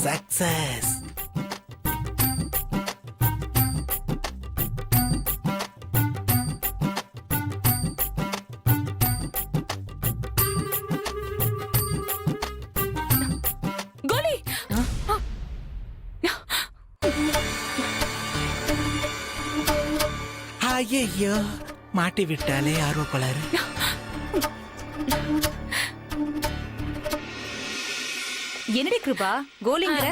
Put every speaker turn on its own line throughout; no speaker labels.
Success.
கோலி
ஐயோ, மாட்டி விட்டாலே ஆர்வக்கோளாறு.
என்னடி கிருபா கோலிங்கிற?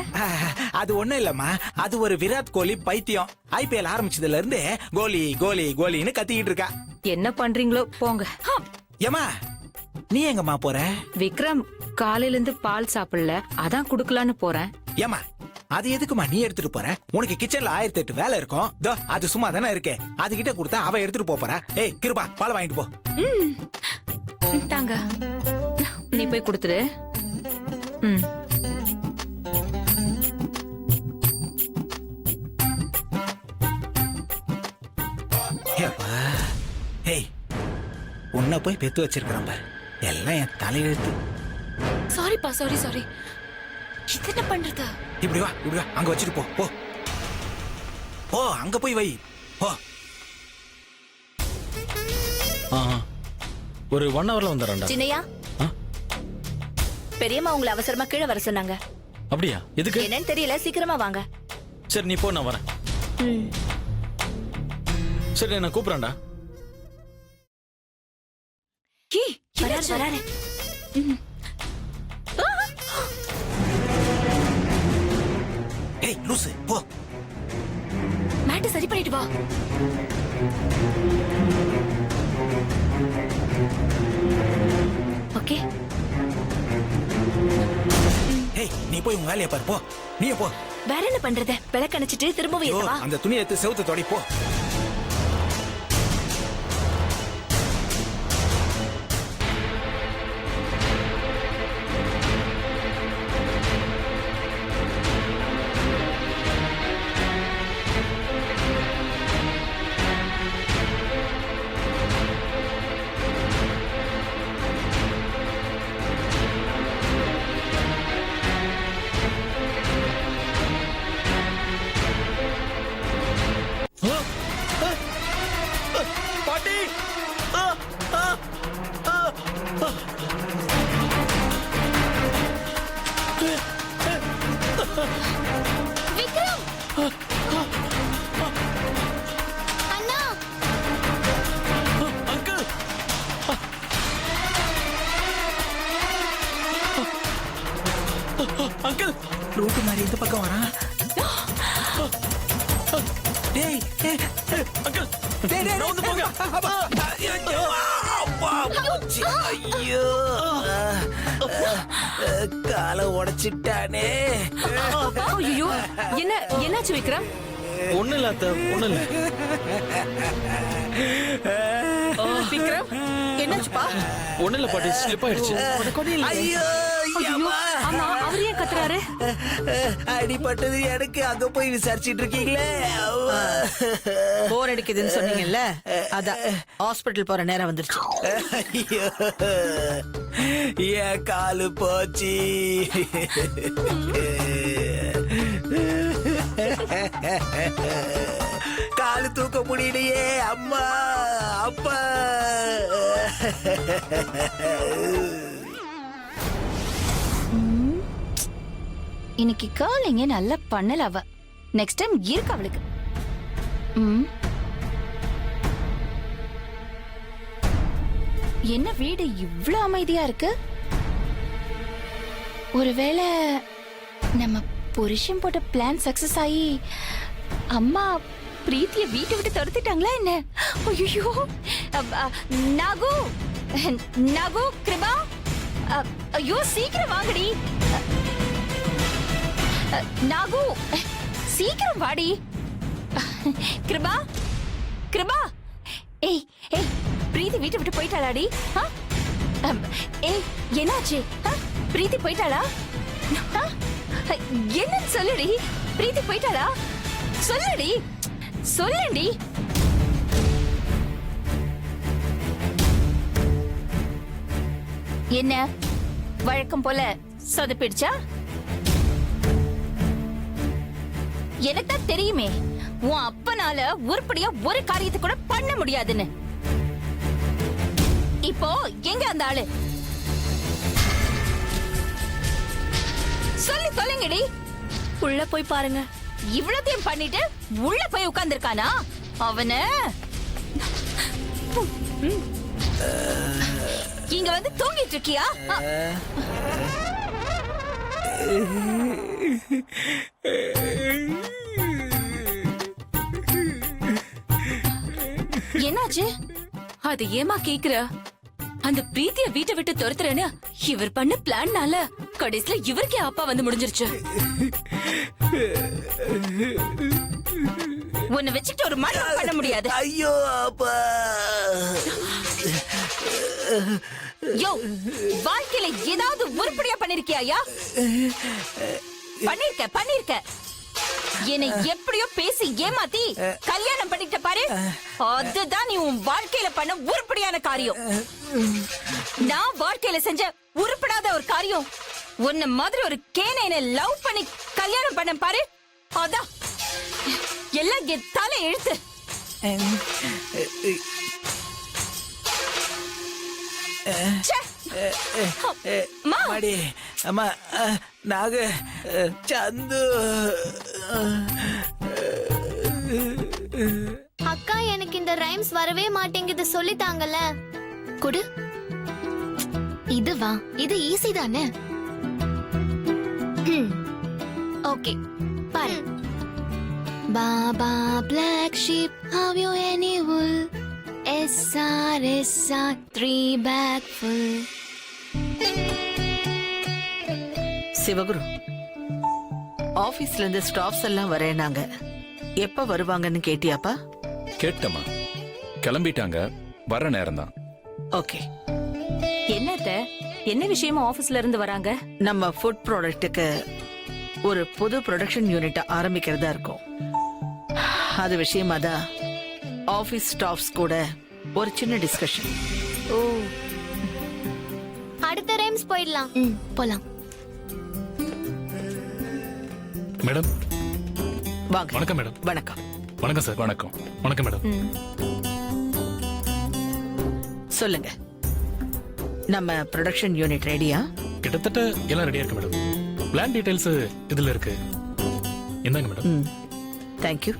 அது ஒண்ணும் இல்லம்மா, அது ஒரு விராட் கோலி பைத்தியம். IPL ஆரம்பிச்சதுல இருந்து கோலி கோலி கோலின்னு கத்திக்கிட்டு இருக்கா.
என்ன பண்றீங்களோ போங்க.
ஏமா, நீ எங்கம்மா போற?
விக்ரம் காலையில இருந்து பால் சாப்பிடல, அதான் குடுக்கலான்னு போறேன்.
ஏமா, அது எதுக்குமா நீ எடுத்துட்டு போற? உனக்கு கிச்சன்ல 1008 வேலை இருக்கும். அது சும்மா தானே இருக்கே, அது கிட்ட கொடுத்தா அவ எடுத்துட்டு போறா. ஏய் கிருபா, பால் வாங்கிட்டு போ.
தாங்க, நீ போய் கொடுத்துரு.
ஏய், உன்னை போய் பெத்து வச்சிருக்கிறேன் பாரு, எல்லாம் என் தலையெழுத்து.
சாரிப்பா, சாரி சாரி. இது என்ன பண்றது?
இப்படி வா, இப்படி வா, அங்க வச்சுட்டு போ. போ போ, அங்க போய் வை. போ.
ஒரு 1 ஹவர்ல வந்துடுறேன்டா.
சின்னையா, பெரியம்மா உங்களை அவசரமா கீழே வர சொன்னாங்க.
அப்படியா? எதுக்கு?
என்னன்னு தெரியல, சீக்கிரமா வாங்க.
சரி நீ போ, நான் வரேன். சரி நான் கூப்பிடுறேன்டா.
வராரு.
ஏய் லூசு, போ.
மேட்ட சரி பண்ணிட்டு வா. ஓகே.
ஏய், நீ போய் உன் வேலையை பாரு, போ. நீ போ.
வேற என்ன பண்றது? விளக்கணிச்சிட்டு திரும்பவும் ஏத்தவா?
அந்த துணி எடுத்து செவுத்து தொடி, போ.
பாட்டி!
விக்ரம்! அண்ணா!
அங்கிள்! அங்கிள்!
ரூட்டு மாதிரி இந்த பக்கம் வரான். டேய்,
அங்கிள்!
டேய், டேய்,
வந்து போங்க.
ஐயோ, காலை உடைச்சிட்டானே.
ஐயோ, என்னாச்சு விக்ரம்?
ஒண்ணு இல்ல அத்தை, ஒண்ணு இல்ல.
விக்ரம் என்னாச்சுப்பா?
ஒண்ணு இல்ல பாட்டி, ஸ்லிப் ஆயிடுச்சு.
ஐயோ,
ஆமா, அவர் ஏன் கத்துறாரு?
அடிபட்டது எனக்கு, அங்க போய் விசாரிச்சிட்டு இருக்கீங்களே.
போர் அடிக்குதுன்னு சொன்னீங்கல்ல, அதான் ஹாஸ்பிடல் போற நேரம் வந்துருச்சு.
ஐயோ, என் காலு போச்சு. காலு தூக்க முடியலையே. அம்மா, அப்பா.
இன்னைக்கு காலிங்க நல்லா பண்ணல அவ. நெக்ஸ்ட் டைம் இருக்கு அவளுக்கு. என்ன வீடு இவ்ளோ அமைதியா இருக்கு? ஒருவேளை நம்ம புருஷன் போட்ட பிளான் சக்சஸ் ஆகி அம்மா பிரீத்திய வீட்டை விட்டு துரத்திட்டாங்களா என்ன? ஐயோ, நாகு, நாகு, கிருபா, ஐயோ சீக்கிரம் வாங்கடி. நாகு, சீக்கிரம் வாடி. கிருபா, கிருபா. ஏய் ஏய், பிரீத்தி வீட்டை விட்டு போயிட்டாளாடி? ஏய், என்னாச்சு? பிரீத்தி போயிட்டாளா? என்னன்னு சொல்லுடி. பிரீத்தி போயிட்டாளா? சொல்லுடி, சொல்லுடி. என்ன வழக்கம் போல சொதப்பிடுச்சா? எனக்கு தான் தெரியுமே உன் அப்பனால உருப்படியா ஒரு காரியத்தை கூட பண்ண முடியாதுன்னு. இப்போ எங்க அந்த ஆளு? சொல்லி தொலைங்கடி.
உள்ள போய் பாருங்க.
இவ்வளத்தையும் பண்ணிட்டு உள்ள போய் உட்கார்ந்திருக்கானா அவன? இங்க வந்து தூங்கிட்டு இருக்கியா? என்னாச்சு?
அது ஏமா கேக்குற? அந்த பிரீத்திய வீட்டை விட்டு துரத்துறேன்னு இவர் பண்ண பிளான்னால கடைசில இவருக்கே அப்பா வந்து முடிஞ்சிருச்சு.
உன்னை வச்சுட்டு ஒரு மரணம் பண்ண முடியாது.
ஐயோ அப்பா.
யோ, வாழ்க்கையில ஏதாவது உருப்படியா பண்ணிருக்கியா? பண்ணிருக்க. என்னை எப்படியோ பேசி ஏமாத்தி கல்யாணம் பண்ணிட்ட பாரு. அதுதான் நீ உன் வாழ்க்கையில பண்ண உருப்படியான காரியம். நான் வாழ்க்கையில செஞ்ச உருப்படாத ஒரு காரியம், உன்ன மாதிரி ஒரு கேனை லவ் பண்ணி கல்யாணம் பண்ண பாரு. அதான் எல்லாம் என் தலை எழுத்து.
அம்மாடி, அம்மா, நாக, சந்து.
அக்கா எனக்கு இந்த ரைம்ஸ் வரவே மாட்டேங்குது, சொல்லித்தாங்கல. குடு. இதுவா? இது ஈஸி தானே. ஓகே, பாரு. Baa baa black sheep, have you any wool? SR 3 bag full.
Sivaguru, ஆபீஸ்ல இருந்து ஸ்டாஃப்ஸ் எல்லாம் வரேனாங்க. எப்ப வருவாங்கன்னு கேட்டியாப்பா?
கேட்டமா, கிளம்பிட்டாங்க, வர நேரம் தான்.
ஓகே.
என்னத்த, என்ன விஷயமா ஆபீஸ்ல இருந்து வராங்க?
நம்ம ஃபுட் ப்ராடக்ட்டுக்கு ஒரு புது ப்ரொடக்ஷன் யூனிட் ஆரம்பிக்கிறதா இருக்கும். அது விஷயமா தான் ஆபீஸ் ஸ்டாஃப்ஸ் கூட ஒரு சின்ன டிஸ்கஷன்.
ஓ, அடுத்த ரைம்ஸ் போயிடலாம். போலாம்.
மேடம்
வாங்க.
வணக்கம் மேடம்.
வணக்கம்.
வணக்கம் சார்.
வணக்கம்.
வணக்கம் மேடம்.
சொல்லுங்க, நம்ம ப்ரொடக்ஷன் யூனிட் ரெடியா?
கிட்டத்தட்ட எல்லாம் ரெடியா இருக்கு மேடம். பிளான் டீடைல்ஸ் இதுல இருக்கு. என்னங்க மேடம்?
தேங்க்யூ.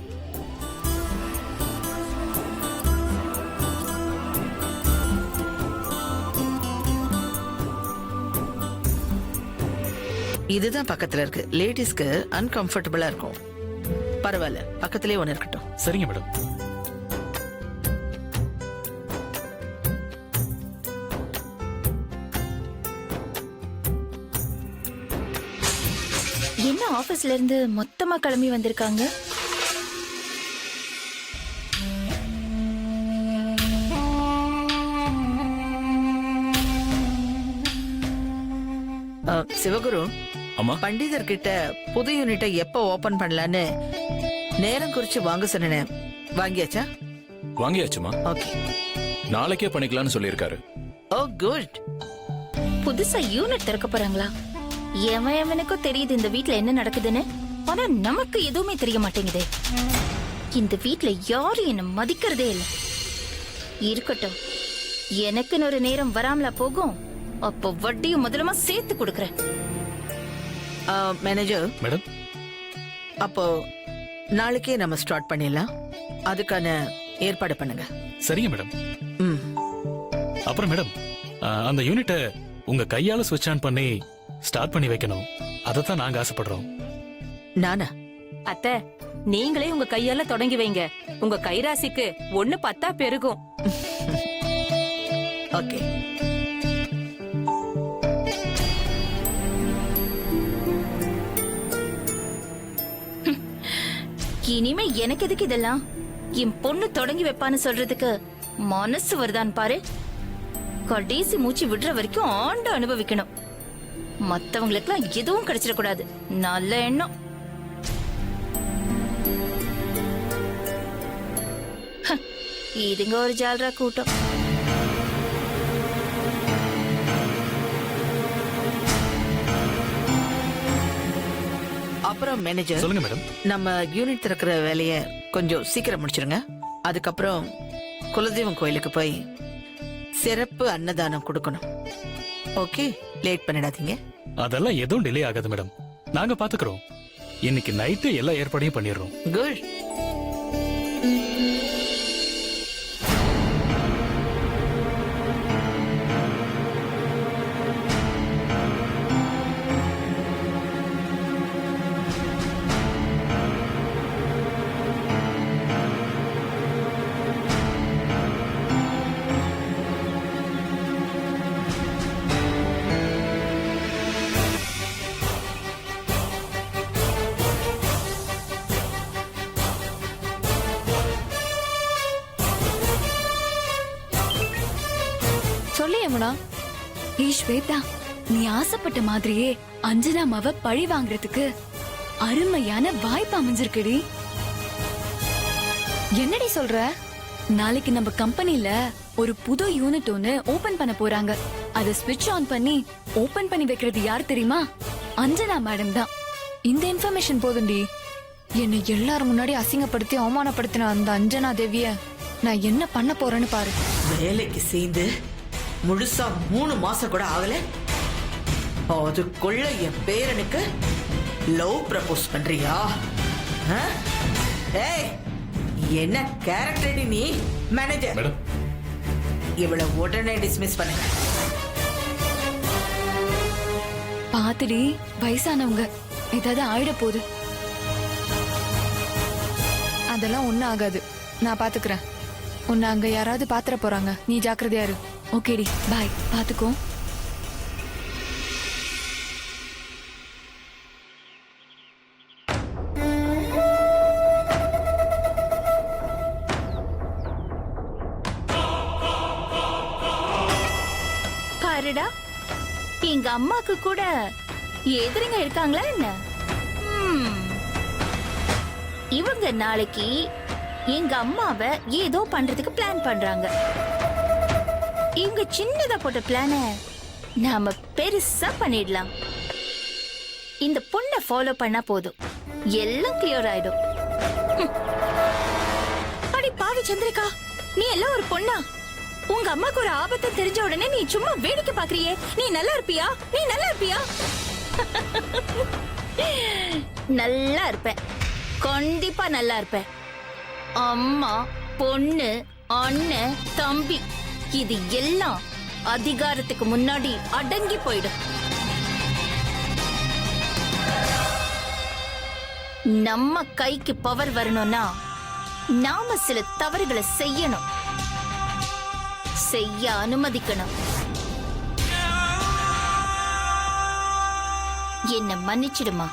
இதுதான் பக்கத்துல இருக்கு. லேடிஸ்க்கு அன்கம்ஃபர்டபுளா இருக்கும். பரவாயில்ல, பக்கத்திலே ஒன்னு இருக்கட்டும்.
சரிங்க மேடம்.
என்ன ஆபீஸ்ல இருந்து மொத்தமா கிளம்பி வந்திருக்காங்க?
சிவகுரு,
அம்மா,
பண்டிதர் கிட்ட புது யூனிட்டை எப்ப ஓபன் பண்ணலான்னு நேரம் குறிச்சு வாங்க சொன்னேன். வாங்கியாச்சா?
வாங்கியாச்சுமா.
ஓகே.
நாளைக்கே பண்ணிக்கலாம்னு சொல்லியிருக்காரு.
ஓ குட்.
புதுசா யூனிட் திறக்க போறாங்களா? எவனுக்கும் தெரியுது இந்த வீட்ல என்ன நடக்குதுன்னு. ஆனா நமக்கு எதுவுமே தெரிய மாட்டேங்குதே. இந்த வீட்ல யாரும் என்ன மதிக்கிறதே இல்ல. இருக்கட்டும், எனக்குன்னு ஒரு நேரம் வராமலா போகும். அப்போ வட்டியும் முதலமா சேர்த்து கொடுக்கறேன்.
மேனேஜர்
மேடம்,
அப்போ நாளைக்கே நம்ம ஸ்டார்ட் பண்ணிடலாம். அதுக்கான ஏற்பாடு பண்ணுங்க.
சரிங்க மேடம்.
ம்.
அப்புறம் மேடம், அந்த யூனிட்டை உங்க கையால ஸ்விட்ச் ஆன் பண்ணி ஸ்டார்ட் பண்ணி வைக்கணும். அதைத்தான் நாங்க ஆசைப்படுறோம்.
நானா?
அத்த, நீங்களே உங்க கையால தொடங்கி வைங்க. உங்க கைராசிக்கு 1 10 பெருகும்.
ஓகே.
இனிமே எனக்கு எதுக்கு இதெல்லாம்? என் பொண்ணு தொடங்கி வைப்பான்னு சொல்றதுக்கு மனசு வருதான் பாரு. கடைசி மூச்சு விடுற வரைக்கும் ஆண்டு அனுபவிக்கணும். மத்தவங்களுக்குலாம் எதுவும் கிடைச்சிடக்கூடாது. நல்ல எண்ணம். இதுங்க ஒரு ஜால்ரா கூட்டம்.
அப்புறம் மேனேஜர்,
சொல்லுங்க மேடம்.
நம்ம யூனிட் திறக்கிற வேலைய கொஞ்சம் சீக்கிரம் முடிச்சிருங்க. அதுக்கப்புறம் குலதெய்வம் கோயிலுக்கு போய் சிறப்பு அன்னதானம் கொடுக்கணும். ஓகே, லேட் பண்ணிடாதீங்க.
அதெல்லாம் எதுவும் டிலே ஆகாது மேடம். நாங்க பாத்துக்கிறோம். இன்னைக்கு நைட்டு எல்லா ஏற்பாடையும் பண்ணிடுறோம்.
குட்.
சொல்லு யமுனா. ஸ்வேதா, நீ ஆசைப்பட்ட மாதிரியே அஞ்சனா அம்மாவை பழி வாங்குறதுக்கு அருமையான வாய்ப்பு அமைஞ்சிருக்குடி. என்னடி சொல்ற? நாளைக்கு நம்ம கம்பெனில ஒரு புது யூனிட் ஒன்னு ஓபன் பண்ண போறாங்க. அத ஸ்விட்ச் ஆன் பண்ணி ஓபன் பண்ணி வைக்கிறது யார் தெரியுமா? அஞ்சனா மேடம் தான். இந்த இன்ஃபர்மேஷன் போதும்டி. என்னை எல்லாரும் முன்னாடி அசிங்கப்படுத்தி அவமானப்படுத்தின அந்த அஞ்சனா தேவிய நான் என்ன பண்ண போறேன்னு பாரு.
வேலைக்கு சேர்ந்து முழுசா 3 மாசம் கூட ஆகல, அதுக்குள்ள என் பேரனுக்கு லவ் ப்ரப்போஸ் பண்றியா? ஆ? ஏய், என்ன கேரக்டர் நீ? மேனேஜர்,
மேடம்,
இவளை உடனே டிஸ்மிஸ் பண்ணுங்க.
பாத்துடி, வயசானவங்க, ஏதாவது ஆயிட போகுது.
அதெல்லாம் ஒண்ணும் ஆகாது, நான் பாத்துக்கிறேன். உன்னை அங்க யாராவது பாத்திர போறாங்க, நீ ஜாக்கிரதையா இரு.
ஓகேடி, பாய், பாத்துக்கோ.
பாருடா, எங்க அம்மாக்கு கூட எதிரிங்க இருக்காங்களா என்ன? இவங்க நாளைக்கு எங்க அம்மாவை ஏதோ பண்றதுக்கு பிளான் பண்றாங்க. இவங்க சின்னதா போட்ட பிளான நாம பெருசா பண்ணிடலாம். இந்த பொண்ணை ஃபாலோ பண்ணா போதும், எல்லாம் கிளியர் ஆயிடும். அடி பாவி சந்திரிகா, நீ எல்லாம் ஒரு பொண்ணா? உங்க அம்மாக்கு ஒரு ஆபத்து தெரிஞ்ச உடனே நீ சும்மா வேடிக்கை பாக்குறியே. நீ நல்லா இருப்பியா? நீ நல்லா இருப்பியா? நல்லா இருப்பேன், கண்டிப்பா நல்லா இருப்பேன். அம்மா, பொண்ணு, அண்ணன், தம்பி, இது எல்லாம் அதிகாரத்துக்கு முன்னாடி அடங்கி போயிடும். நம்ம கைக்கு பவர் வரணும்னா நாம சில தவறுகளை செய்யணும், செய்ய அனுமதிக்கணும். என்ன மன்னிச்சிடுமா?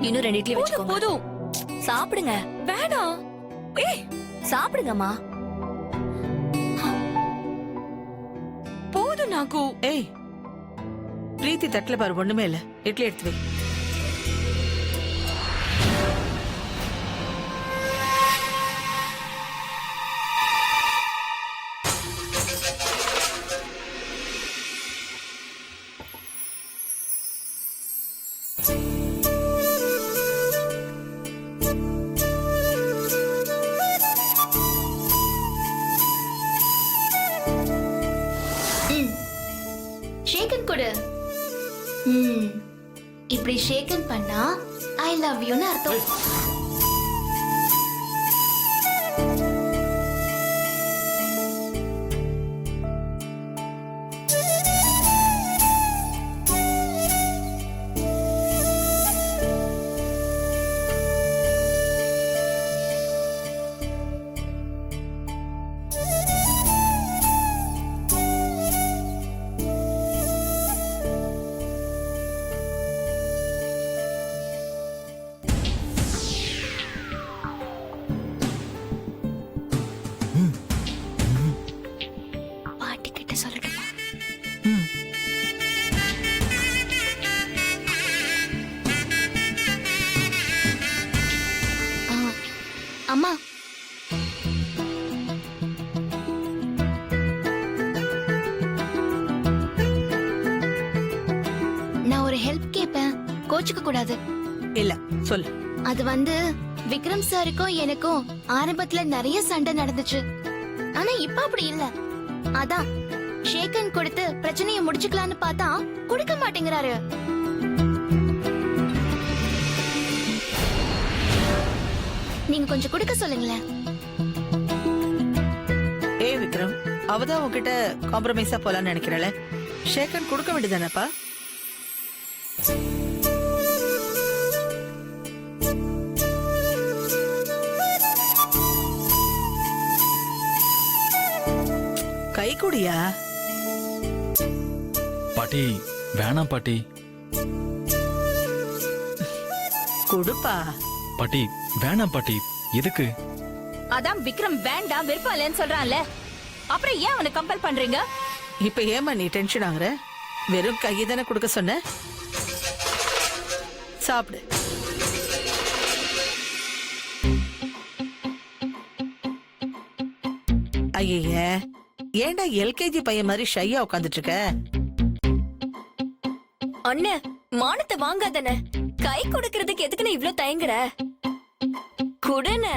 இன்னும் 2 இட்லி வச்சுக்கோங்க. போதும், சாப்பிடுங்க. வேணாம், ஏய் சாப்பிடுங்கம்மா. போதும் நாக்கு.
ஏய், பிரீத்தி தட்டுல பாரு, ஒண்ணுமே இல்ல. இட்லி எடுத்து வை.
ஷேக்கன் கொடு. இப்படி ஷேக்கன் பண்ணா ஐ லவ் யூன்னு அர்த்தம். ஒரு ஹெல்ப் கேட்பேன், கோச்சுக்க கூடாது.
இல்ல சொல்லு.
அது வந்து விக்ரம் சாருக்கும் எனக்கும் ஆரம்பத்துல நிறைய சண்டை நடந்துச்சு. ஆனா இப்ப அப்படி இல்ல. அதான் ஷேக்கன் கொடுத்து பிரச்சனையை முடிச்சுக்கலான்னு பார்த்தா கொடுக்க மாட்டேங்கிறாரு. நீங்க கொஞ்சம் கொடுக்க சொல்லுங்களேன்.
ஏ விக்ரம், அவதான் உன்கிட்ட காம்ப்ரமைஸா போலான்னு நினைக்கிறல. ஷேக்கன் கொடுக்க வேண்டியதானப்பா? கை கூடியா?
பாட்டி வேணாம் பாட்டி.
கொடுப்பா.
பாட்டி வேணாம் பாட்டி. எதுக்கு?
அதான் விக்ரம் வேண்டாம் விருப்பம் இல்லைன்னு சொல்றான்ல, அப்புறம் ஏன் அவனை கம்பல் பண்றீங்க?
இப்ப ஏமா நீ டென்ஷன் ஆகுற? வெறும் கையை தானே கொடுக்க சொன்ன. சாப்பிடு. ஐய, ஏன்டா எல்கேஜி பையன் மாதிரி ஷையா உட்காந்துட்டு இருக்க?
அண்ணே, மானத்தை வாங்காதண்ணே. கை கொடுக்கறதுக்கு எதுக்குன்னு இவ்ளோ தயங்குற? குடுண்ணே.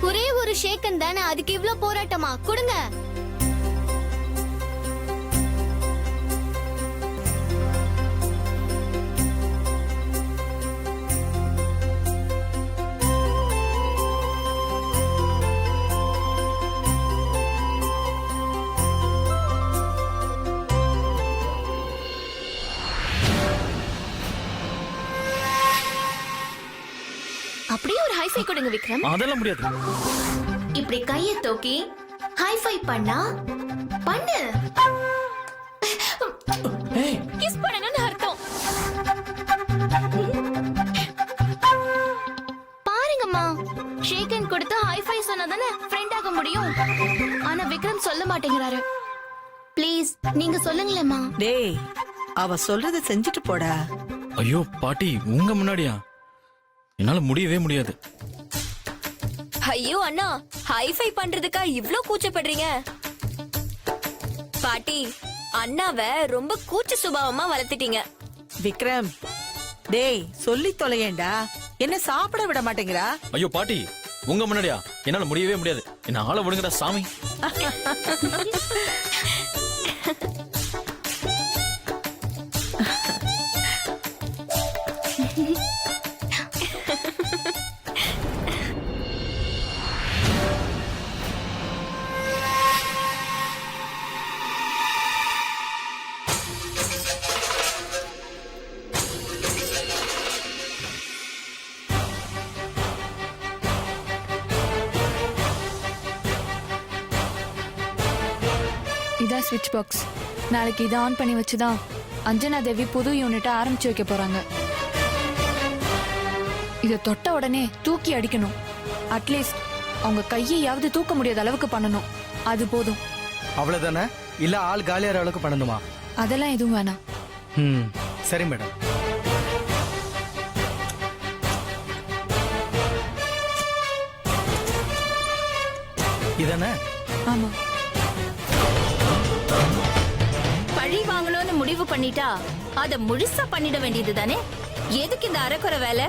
ஒரே ஒரு ஷேக்கன் தானே, அதுக்கு இவ்ளோ போராட்டமா? கொடுங்க. அப்படியே ஒரு ஹைஃபை கொடுங்க விக்ரம்.
அதெல்லாம் முடியாது.
இப்படி கைய தூக்கி ஹைஃபை பண்ணா பண்ணு.
கிஸ் பண்ணுங்கன்னு அர்த்தம்.
பாருங்கம்மா, ஷேக்கன் கொடுத்து ஹைஃபை சொன்னதானே ஃப்ரெண்ட் ஆக முடியும். ஆனா விக்ரம் சொல்ல மாட்டேங்கிறாரு. ப்ளீஸ் நீங்க சொல்லுங்களேம்மா.
டேய், அவ சொல்றத செஞ்சுட்டு போடா.
ஐயோ பாட்டி, உங்க முன்னாடியா? என்னால முடியவே முடியாது.
ஐயோ அண்ணா, ஹைஃபை பண்றதுக்கா இவ்ளோ கூச்சப்படுறீங்க? பாட்டி, அண்ணாவை ரொம்ப கூச்ச சுபாவமா வளர்த்துட்டீங்க.
விக்ரம், டேய் சொல்லி தொலையேண்டா. என்ன சாப்பிட விட மாட்டேங்கிறா?
ஐயோ பாட்டி, உங்க முன்னாடியா? என்னால முடியவே முடியாது. என்ன ஆள விடுங்கடா சாமி.
இதான் ஸ்விட்ச் பாக்ஸ். நாளைக்கு இதை ஆன் பண்ணி வச்சுதான் அஞ்சனா தேவி புது யூனிட்டை ஆரம்பிச்சு வைக்க போறாங்க. இதை தொட்ட உடனே தூக்கி அடிக்கணும். அட்லீஸ்ட் அவங்க கையையாவது தூக்க முடியாத அளவுக்கு பண்ணணும். அது போதும்.
அவ்வளவுதானே? இல்ல ஆள் காலியார அளவுக்கு பண்ணணுமா?
அதெல்லாம் எதுவும் வேணாம்.
சரி மேடம். இதானே?
ஆமா.
பழி வாங்கணும்னு முடிவு பண்ணிட்டா அத முழுசா பண்ணிட வேண்டியது தானே. எதுக்கு இந்த அரைக்குறை வேலை?